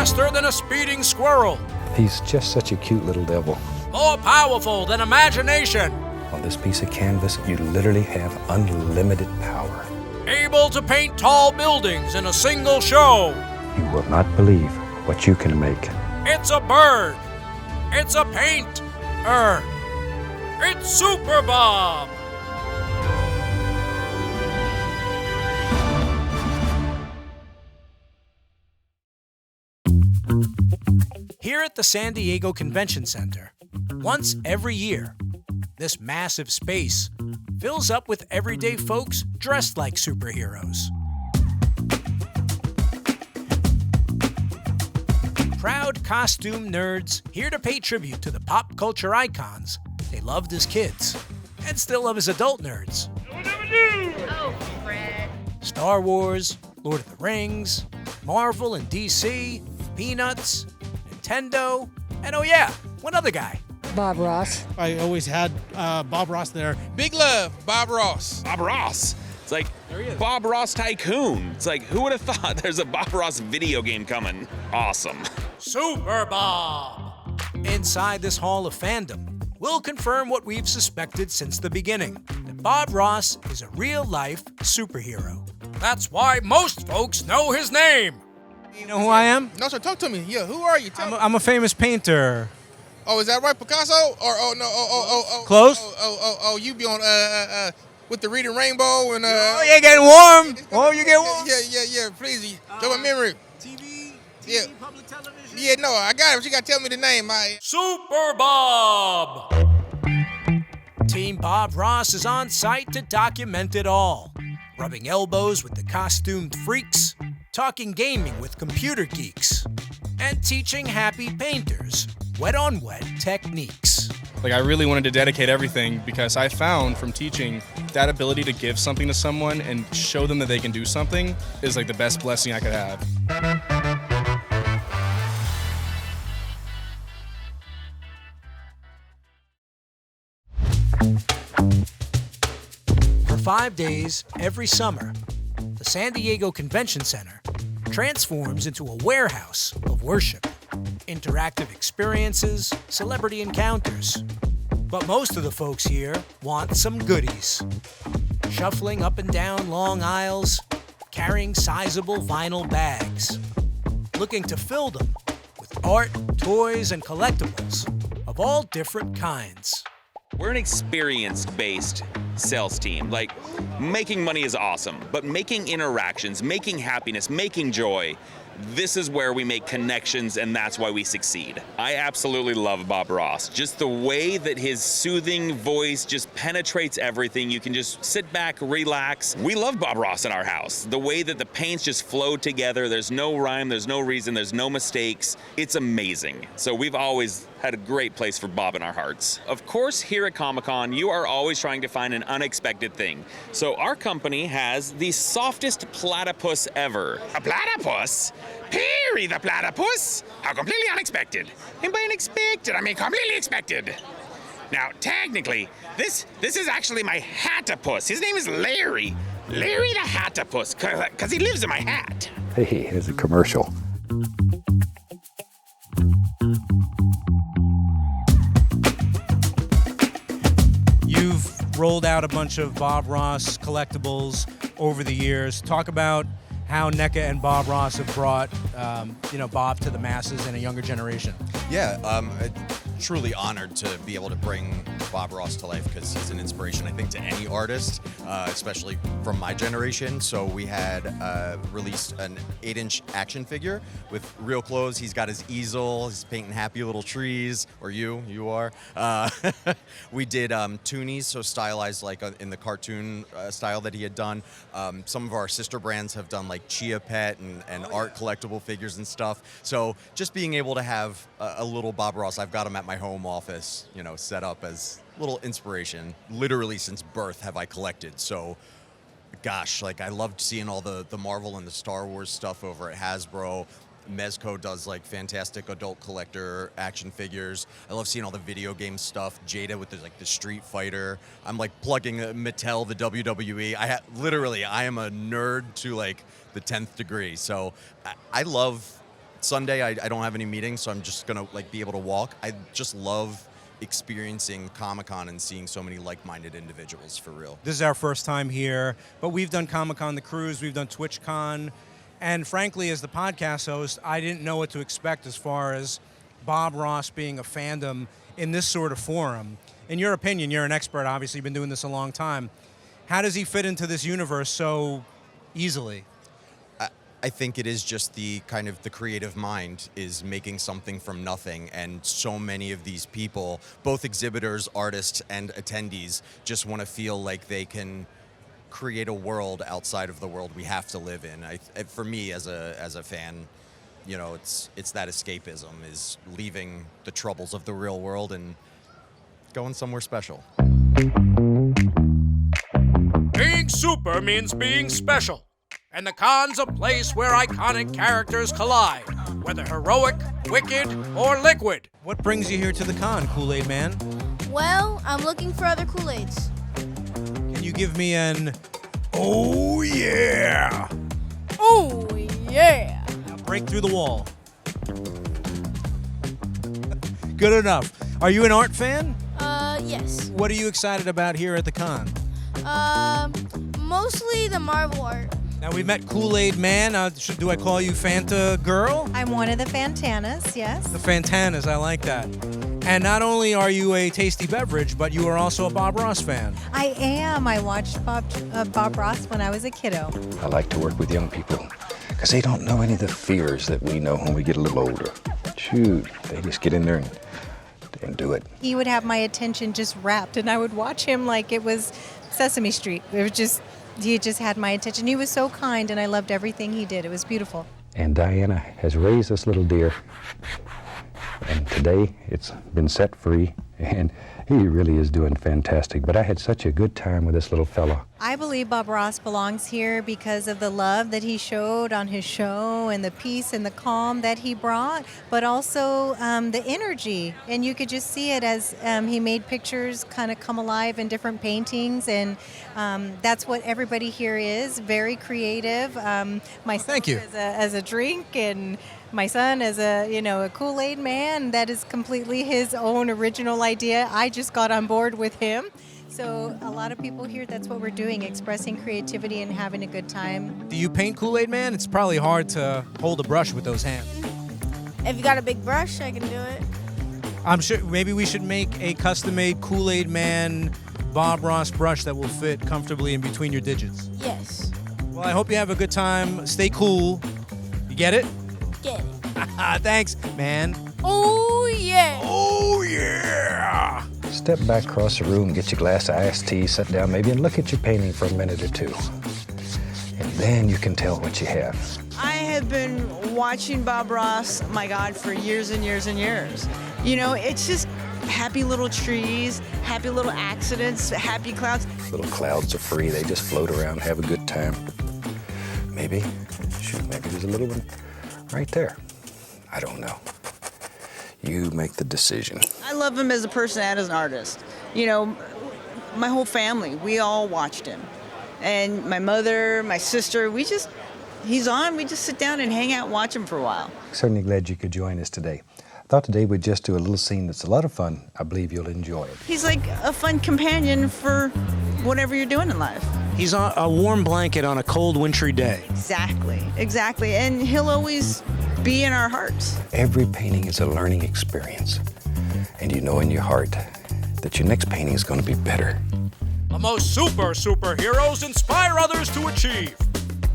faster than a speeding squirrel. He's just such a cute little devil. More powerful than imagination. On this piece of canvas, you literally have unlimited power. Able to paint tall buildings in a single show. You will not believe what you can make. It's a bird. It's a painter. It's Super Bob. Here at the San Diego Convention Center, once every year, this massive space fills up with everyday folks dressed like superheroes. Proud costume nerds here to pay tribute to the pop culture icons they loved as kids and still love as adult nerds. Oh, Fred. Star Wars, Lord of the Rings, Marvel and DC, Peanuts, Nintendo, and oh yeah, one other guy. Bob Ross. I always had Bob Ross there. Big love, Bob Ross. Bob Ross. It's like Bob Ross Tycoon. It's like, who would have thought there's a Bob Ross video game coming? Awesome. Super Bob! Inside this hall of fandom, we'll confirm what we've suspected since the beginning, that Bob Ross is a real-life superhero. That's why most folks know his name. You know who I am? No, sir, talk to me. Yeah, who are you? Tell me. I'm a famous painter. Oh, is that right, Picasso? Or Close? You be on with the Reading Rainbow and Oh, you're getting warm. Oh, you get warm. Yeah. Please, jog my memory. TV, Yeah. public television. Yeah, no, I got it. But you gotta tell me the name. Super Bob! Team Bob Ross is on site to document it all, rubbing elbows with the costumed freaks, talking gaming with computer geeks, and teaching happy painters wet-on-wet techniques. Like, I really wanted to dedicate everything because I found from teaching that ability to give something to someone and show them that they can do something is like the best blessing I could have. For 5 days every summer, the San Diego Convention Center transforms into a warehouse of worship, interactive experiences, celebrity encounters. But most of the folks here want some goodies. Shuffling up and down long aisles, carrying sizable vinyl bags, looking to fill them with art, toys, and collectibles of all different kinds. We're an experience-based sales team. Like, making money is awesome, but making interactions, making happiness, making joy, this is where we make connections, and that's why we succeed. I absolutely love Bob Ross. Just the way that his soothing voice just penetrates everything. You can just sit back, relax. We love Bob Ross in our house. The way that the paints just flow together, there's no rhyme, there's no reason, there's no mistakes. It's amazing. So we've always had a great place for Bob in our hearts. Of course, here at Comic-Con, you are always trying to find an unexpected thing. So our company has the softest platypus ever. A platypus? Perry the platypus? How completely unexpected. And by unexpected, I mean completely expected. Now, technically, this is actually my hatapus. His name is Larry. Larry the hatapus, because he lives in my hat. Hey, here's a commercial. You've rolled out a bunch of Bob Ross collectibles over the years. Talk about how NECA and Bob Ross have brought, Bob to the masses and a younger generation. Yeah, truly honored to be able to bring Bob Ross to life because he's an inspiration, I think, to any artist, especially from my generation. So we had released an 8-inch action figure with real clothes. He's got his easel. He's painting happy little trees, or you are. We did toonies, so stylized like in the cartoon style that he had done. Some of our sister brands have done like Chia Pet and art collectible figures and stuff. So just being able to have a little Bob Ross, I've got him at my home office, set up as a little inspiration. Literally since birth have I collected. So gosh, like I loved seeing all the Marvel and the Star Wars stuff over at Hasbro. Mezco does like fantastic adult collector action figures. I love seeing all the video game stuff. Jada with the Street Fighter. I'm like plugging Mattel, the WWE. I am a nerd to like the 10th degree. So I love Sunday I don't have any meetings, so I'm just gonna like be able to walk. I just love experiencing Comic-Con and seeing so many like-minded individuals for real. This is our first time here, but we've done Comic-Con the Cruise, we've done TwitchCon, and frankly, as the podcast host, I didn't know what to expect as far as Bob Ross being a fandom in this sort of forum. In your opinion, you're an expert, obviously, you've been doing this a long time. How does he fit into this universe so easily? I think it is just the kind of the creative mind is making something from nothing, and so many of these people, both exhibitors, artists, and attendees, just want to feel like they can create a world outside of the world we have to live in. For me, as a fan, you know, it's that escapism, is leaving the troubles of the real world and going somewhere special. Being super means being special. And the con's a place where iconic characters collide, whether heroic, wicked, or liquid. What brings you here to the con, Kool-Aid Man? Well, I'm looking for other Kool-Aids. Can you give me an, oh yeah? Oh, yeah. Now break through the wall. Good enough. Are you an art fan? Yes. What are you excited about here at the con? Mostly the Marvel art. Now, we met Kool-Aid Man. Do I call you Fanta Girl? I'm one of the Fantanas, yes. The Fantanas, I like that. And not only are you a tasty beverage, but you are also a Bob Ross fan. I am. I watched Bob Ross when I was a kiddo. I like to work with young people because they don't know any of the fears that we know when we get a little older. Shoot, they just get in there and do it. He would have my attention just wrapped, and I would watch him like it was Sesame Street. He just had my attention. He was so kind, and I loved everything he did. It was beautiful. And Diana has raised this little deer, and today it's been set free, and he really is doing fantastic. But I had such a good time with this little fella. I believe Bob Ross belongs here because of the love that he showed on his show and the peace and the calm that he brought, but also the energy. And you could just see it as he made pictures kind of come alive in different paintings, and that's what everybody here is, very creative. My son Thank you. as a drink, and my son as a Kool-Aid Man. That is completely his own original idea. I just got on board with him. So a lot of people here, that's what we're doing, expressing creativity and having a good time. Do you paint Kool-Aid Man? It's probably hard to hold a brush with those hands. If you got a big brush, I can do it. I'm sure maybe we should make a custom-made Kool-Aid Man Bob Ross brush that will fit comfortably in between your digits. Yes. Well, I hope you have a good time. Stay cool. You get it? Get it. Thanks, man. Oh, yeah. Oh, yeah. Step back across the room, get your glass of iced tea, sit down maybe and look at your painting for a minute or two. And then you can tell what you have. I have been watching Bob Ross, my God, for years and years and years. You know, it's just happy little trees, happy little accidents, happy clouds. Little clouds are free, they just float around, have a good time. Maybe there's a little one right there. I don't know. You make the decision. I love him as a person and as an artist. You know, my whole family, we all watched him. And my mother, my sister, he's on, we just sit down and hang out and watch him for a while. Certainly glad you could join us today. I thought today we'd just do a little scene that's a lot of fun. I believe you'll enjoy it. He's like a fun companion for whatever you're doing in life. He's a warm blanket on a cold, wintry day. Exactly. And he'll always be in our hearts. Every painting is a learning experience. And you know in your heart that your next painting is going to be better. The most superheroes inspire others to achieve.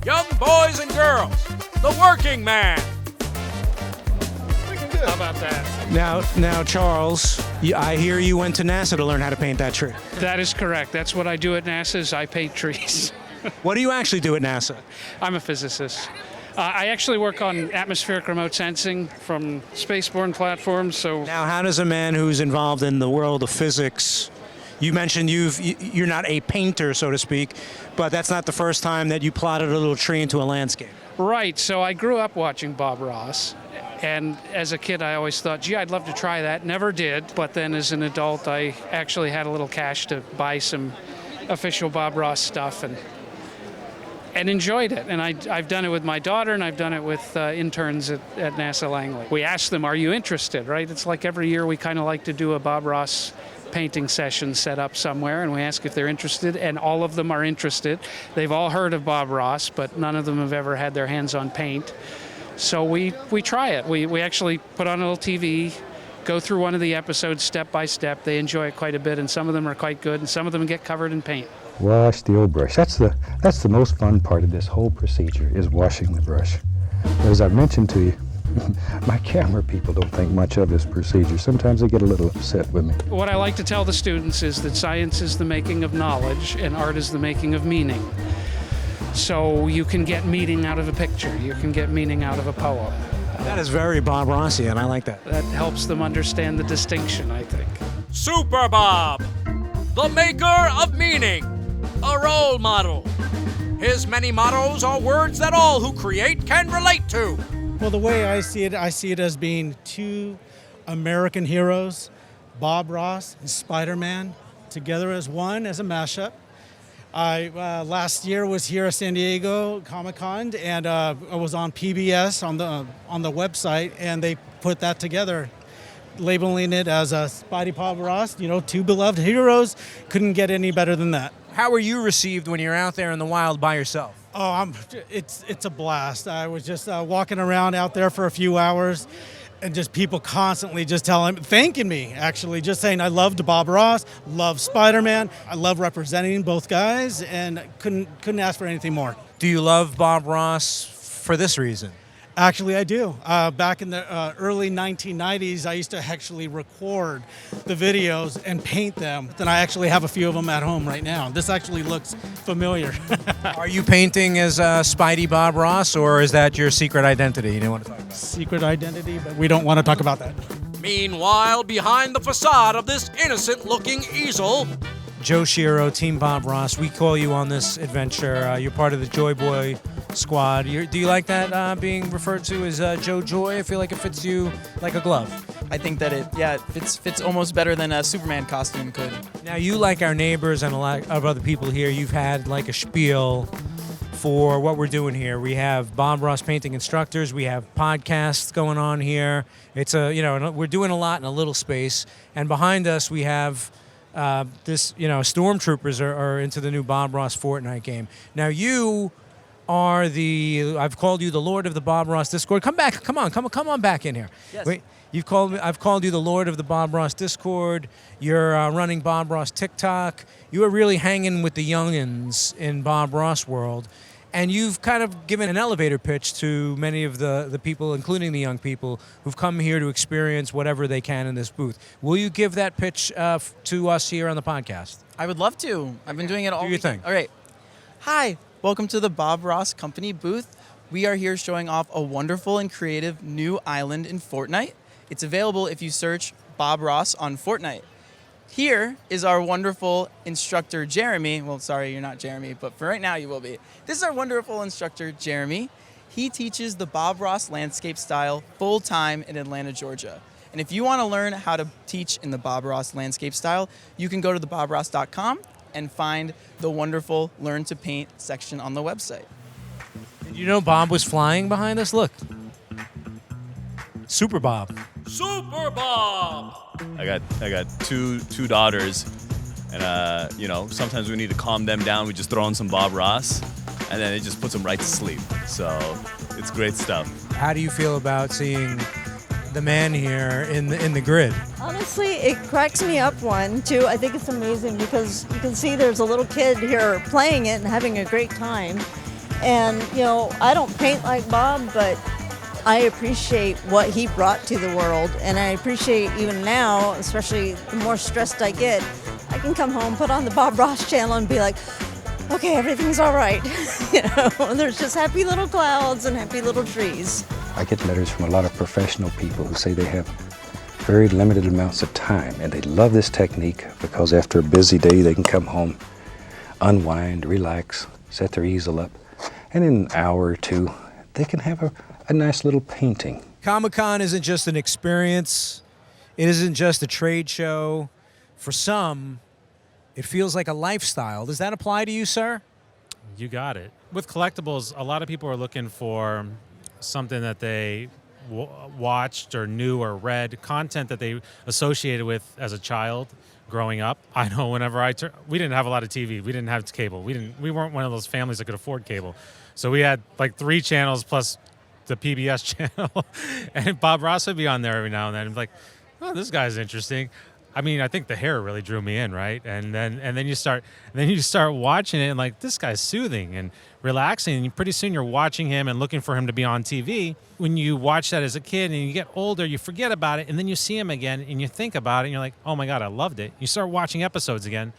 Young boys and girls, the working man. How about that? Now, Charles, I hear you went to NASA to learn how to paint that tree. That is correct. That's what I do at NASA is I paint trees. What do you actually do at NASA? I'm a physicist. I actually work on atmospheric remote sensing from spaceborne platforms. So now, how does a man who's involved in the world of physics, you mentioned you're not a painter, so to speak, but that's not the first time that you plotted a little tree into a landscape. Right. So I grew up watching Bob Ross. And as a kid, I always thought, gee, I'd love to try that. Never did. But then as an adult, I actually had a little cash to buy some official Bob Ross stuff. And and enjoyed it. And I've done it with my daughter, and I've done it with interns at NASA Langley. We ask them, are you interested, right? It's like every year we kind of like to do a Bob Ross painting session set up somewhere, and we ask if they're interested, and all of them are interested. They've all heard of Bob Ross, but none of them have ever had their hands on paint. So we try it. We actually put on a little TV, go through one of the episodes step by step. They enjoy it quite a bit, and some of them are quite good, and some of them get covered in paint. Wash the old brush. That's the most fun part of this whole procedure, is washing the brush. But as I've mentioned to you, my camera people don't think much of this procedure. Sometimes they get a little upset with me. What I like to tell the students is that science is the making of knowledge and art is the making of meaning. So you can get meaning out of a picture. You can get meaning out of a poem. That is very Bob Rossian. I like that. That helps them understand the distinction, I think. Super Bob, the maker of meaning, a role model. His many mottos are words that all who create can relate to. Well, the way I see it as being two American heroes, Bob Ross and Spider-Man, together as one, as a mashup. I last year was here at San Diego Comic-Con, and I was on PBS on the website, and they put that together, labeling it as a Spidey Bob Ross. Two beloved heroes. Couldn't get any better than that. How were you received when you're out there in the wild by yourself? Oh, it's a blast. I was just walking around out there for a few hours, and just people constantly just thanking me, actually, just saying I loved Bob Ross, love Spider-Man, I love representing both guys, and couldn't ask for anything more. Do you love Bob Ross for this reason? Actually, I do. Back in the early 1990s, I used to actually record the videos and paint them. Then I actually have a few of them at home right now. This actually looks familiar. Are you painting as Spidey Bob Ross, or is that your secret identity you don't want to talk about? Secret identity, but we don't want to talk about that. Meanwhile, behind the facade of this innocent-looking easel, Joe Shiro, Team Bob Ross, we call you on this adventure. You're part of the Joy Boy squad. Do you like that being referred to as Joe Joy? I feel like it fits you like a glove. I think that it fits almost better than a Superman costume could. Now, you, like our neighbors and a lot of other people here, you've had like a spiel for what we're doing here. We have Bob Ross painting instructors. We have podcasts going on here. It's we're doing a lot in a little space. And behind us, we have stormtroopers are into the new Bob Ross Fortnite game. Now, you are I've called you the Lord of the Bob Ross Discord. Come back, come on back in here. Yes. Wait, I've called you the Lord of the Bob Ross Discord. You're running Bob Ross TikTok. You are really hanging with the youngins in Bob Ross world. And you've kind of given an elevator pitch to many of the people, including the young people, who've come here to experience whatever they can in this booth. Will you give that pitch to us here on the podcast? I would love to. I've been doing it all Do your thing. All right. Hi. Welcome to the Bob Ross Company booth. We are here showing off a wonderful and creative new island in Fortnite. It's available if you search Bob Ross on Fortnite. Here is our wonderful instructor, Jeremy. Well, sorry, you're not Jeremy, but for right now you will be. This is our wonderful instructor, Jeremy. He teaches the Bob Ross landscape style full-time in Atlanta, Georgia. And if you want to learn how to teach in the Bob Ross landscape style, you can go to thebobross.com and find the wonderful Learn to Paint section on the website. You know Bob was flying behind us? Look. Super Bob. Super Bob! I got two daughters, and sometimes we need to calm them down. We just throw on some Bob Ross, and then it just puts them right to sleep. So it's great stuff. How do you feel about seeing the man here in the grid? Honestly, it cracks me up, one. Two, I think it's amazing because you can see there's a little kid here playing it and having a great time. And, I don't paint like Bob, but I appreciate what he brought to the world. And I appreciate even now, especially the more stressed I get, I can come home, put on the Bob Ross channel and be like, okay, everything's all right. There's just happy little clouds and happy little trees. I get letters from a lot of professional people who say they have very limited amounts of time, and they love this technique because after a busy day they can come home, unwind, relax, set their easel up, and in an hour or two they can have a nice little painting. Comic-Con isn't just an experience. It isn't just a trade show. For some, it feels like a lifestyle. Does that apply to you, sir? You got it. with collectibles, a lot of people are looking for something that they watched or knew or read, content that they associated with as a child growing up. I know whenever we didn't have a lot of TV. We didn't have cable. We weren't one of those families that could afford cable. So we had like 3 channels plus the PBS channel. And Bob Ross would be on there every now and then. I'm like, oh, this guy's interesting. I mean, I think the hair really drew me in, right? And then you start watching it and like, this guy's soothing and relaxing, and pretty soon you're watching him and looking for him to be on TV. When you watch that as a kid and you get older, you forget about it, and then you see him again and you think about it and you're like, oh my God, I loved it. You start watching episodes again.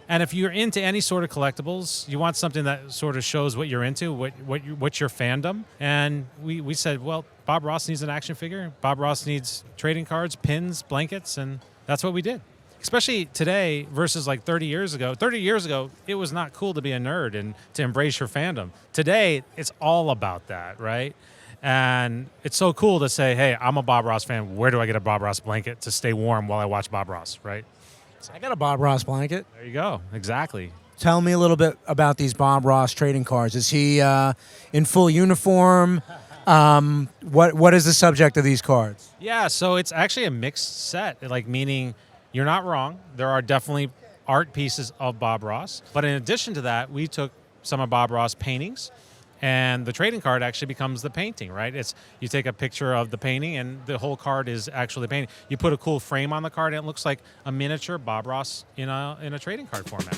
And if you're into any sort of collectibles, you want something that sort of shows what you're into, what's your fandom. And we said, well, Bob Ross needs an action figure. Bob Ross needs trading cards, pins, blankets, and that's what we did. Especially today versus like 30 years ago. 30 years ago, it was not cool to be a nerd and to embrace your fandom. Today, it's all about that, right? And it's so cool to say, hey, I'm a Bob Ross fan. Where do I get a Bob Ross blanket to stay warm while I watch Bob Ross, right? I got a Bob Ross blanket. There you go. Exactly. Tell me a little bit about these Bob Ross trading cards. Is he in full uniform? What is the subject of these cards? Yeah, so it's actually a mixed set, like meaning you're not wrong. There are definitely art pieces of Bob Ross. But in addition to that, we took some of Bob Ross paintings, and the trading card actually becomes the painting, right? It's you take a picture of the painting, and the whole card is actually the painting. You put a cool frame on the card, and it looks like a miniature Bob Ross in a trading card format.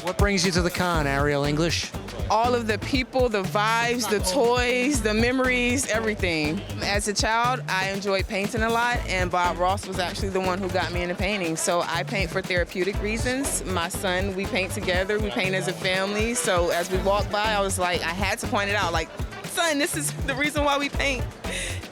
What brings you to the con, Ariel English? All of the people, the vibes, the toys, the memories, everything. As a child, I enjoyed painting a lot, and Bob Ross was actually the one who got me into painting. So I paint for therapeutic reasons. My son, we paint together, we paint as a family. So as we walked by, I was like, I had to point it out, like, son, this is the reason why we paint.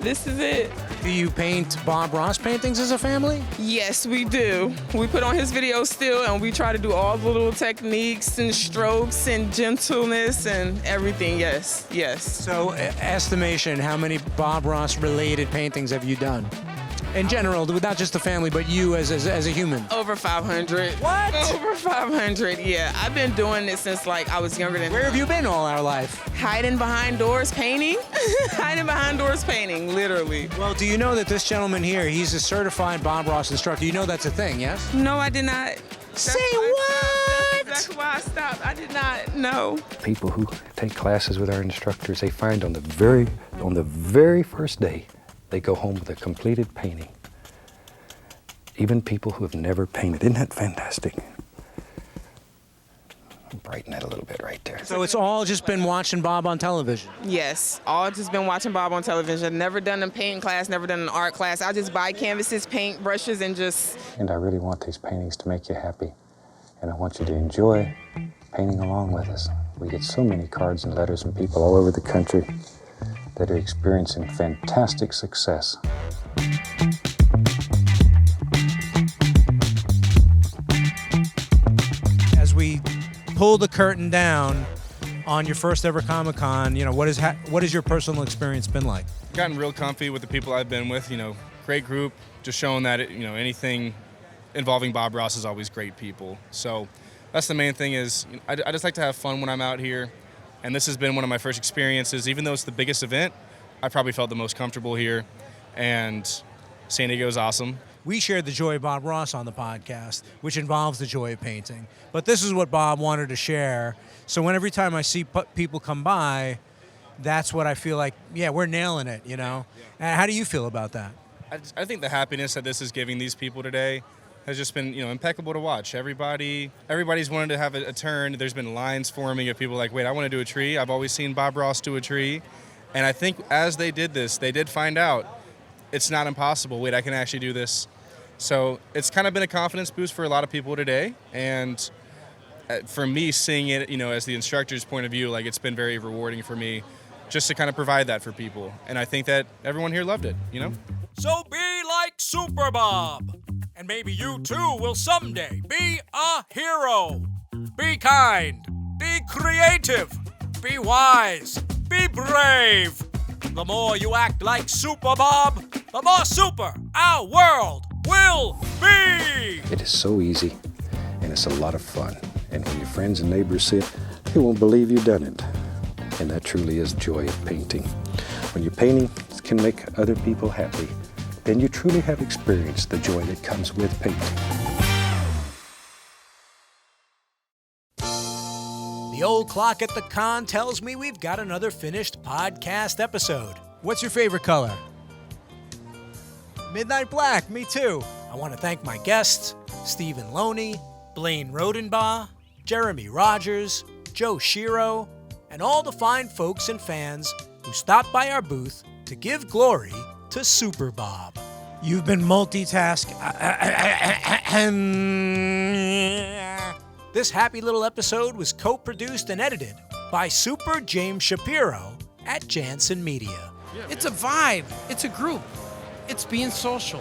This is it. Do you paint Bob Ross paintings as a family? Yes, we do. We put on his videos still, and we try to do all the little techniques and strokes and gentleness and everything. Yes, yes. So, estimation, how many Bob Ross related paintings have you done? In general, not just the family, but you as a human. Over 500. What? Over 500, yeah. I've been doing this since like I was younger than Where have you been all our life? Hiding behind doors painting. Hiding behind doors painting, literally. Well, do you know that this gentleman here, he's a certified Bob Ross instructor? You know that's a thing, yes? No, I did not. Say what? That's why I stopped. I did not know. People who take classes with our instructors, they find on the very first day, they go home with a completed painting. Even people who have never painted. Isn't that fantastic? Brighten that a little bit right there. So it's all just been watching Bob on television? Yes, all just been watching Bob on television. Never done a painting class, never done an art class. I just buy canvases, paint brushes, and just... And I really want these paintings to make you happy. And I want you to enjoy painting along with us. We get so many cards and letters from people all over the country that are experiencing fantastic success. As we pull the curtain down on your first ever Comic-Con, you know, what has your personal experience been like? Gotten real comfy with the people I've been with, you know, great group, just showing that, anything involving Bob Ross is always great people. So that's the main thing is, I just like to have fun when I'm out here. And this has been one of my first experiences. Even though it's the biggest event, I probably felt the most comfortable here. And San Diego is awesome. We shared the joy of Bob Ross on the podcast, which involves the joy of painting. But this is what Bob wanted to share. So every time I see people come by, that's what I feel like, yeah, we're nailing it, you know? Yeah. And how do you feel about that? I think the happiness that this is giving these people today has just been, impeccable to watch. Everybody's wanted to have a turn. There's been lines forming of people like, wait, I want to do a tree. I've always seen Bob Ross do a tree. And I think as they did this, they did find out it's not impossible. Wait, I can actually do this. So it's kind of been a confidence boost for a lot of people today. And for me, seeing it, as the instructor's point of view, like it's been very rewarding for me just to kind of provide that for people. And I think that everyone here loved it, So be like Super Bob. And maybe you too will someday be a hero. Be kind. Be creative. Be wise. Be brave. The more you act like Super Bob, the more super our world will be. It is so easy, and it's a lot of fun. And when your friends and neighbors see it, they won't believe you've done it. And that truly is the joy of painting. When your painting can make other people happy, then you truly have experienced the joy that comes with painting. The old clock at the con tells me we've got another finished podcast episode. What's your favorite color? Midnight black, me too. I want to thank my guests, Stephen Loney, Blaine Rodenbaugh, Jeremy Rogers, Joe Shiro, and all the fine folks and fans who stopped by our booth to give glory to Super Bob. You've been multitasking. This happy little episode was co-produced and edited by Super James Shapiro at Jansen Media. It's a vibe. It's a group. It's being social.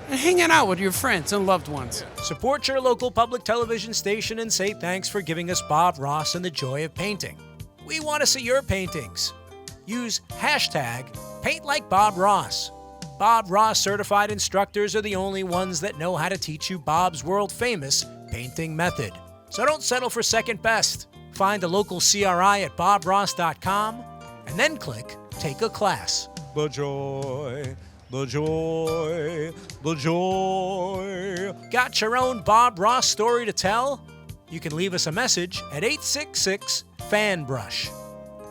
And hanging out with your friends and loved ones. Support your local public television station and say thanks for giving us Bob Ross and the joy of painting. We want to see your paintings. Use hashtag #PaintLikeBobRoss. Bob Ross certified instructors are the only ones that know how to teach you Bob's world-famous painting method. So don't settle for second best. Find a local CRI at bobross.com and then click Take a Class. The joy, the joy, the joy. Got your own Bob Ross story to tell? You can leave us a message at 866-FANBRUSH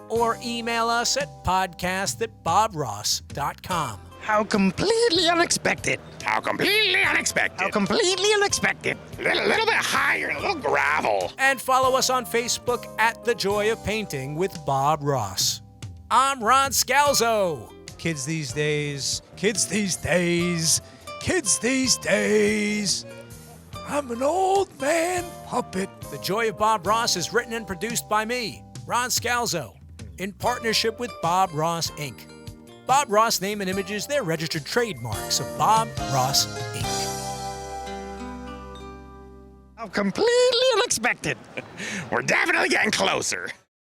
or email us at podcast@bobross.com. How completely unexpected. How completely unexpected. How completely unexpected. A little bit higher, a little gravel. And follow us on Facebook at The Joy of Painting with Bob Ross. I'm Ron Scalzo. Kids these days, kids these days, kids these days. I'm an old man puppet. The Joy of Bob Ross is written and produced by me, Ron Scalzo, in partnership with Bob Ross, Inc. Bob Ross name and images, they're registered trademarks of Bob Ross, Inc. How completely unexpected. We're definitely getting closer.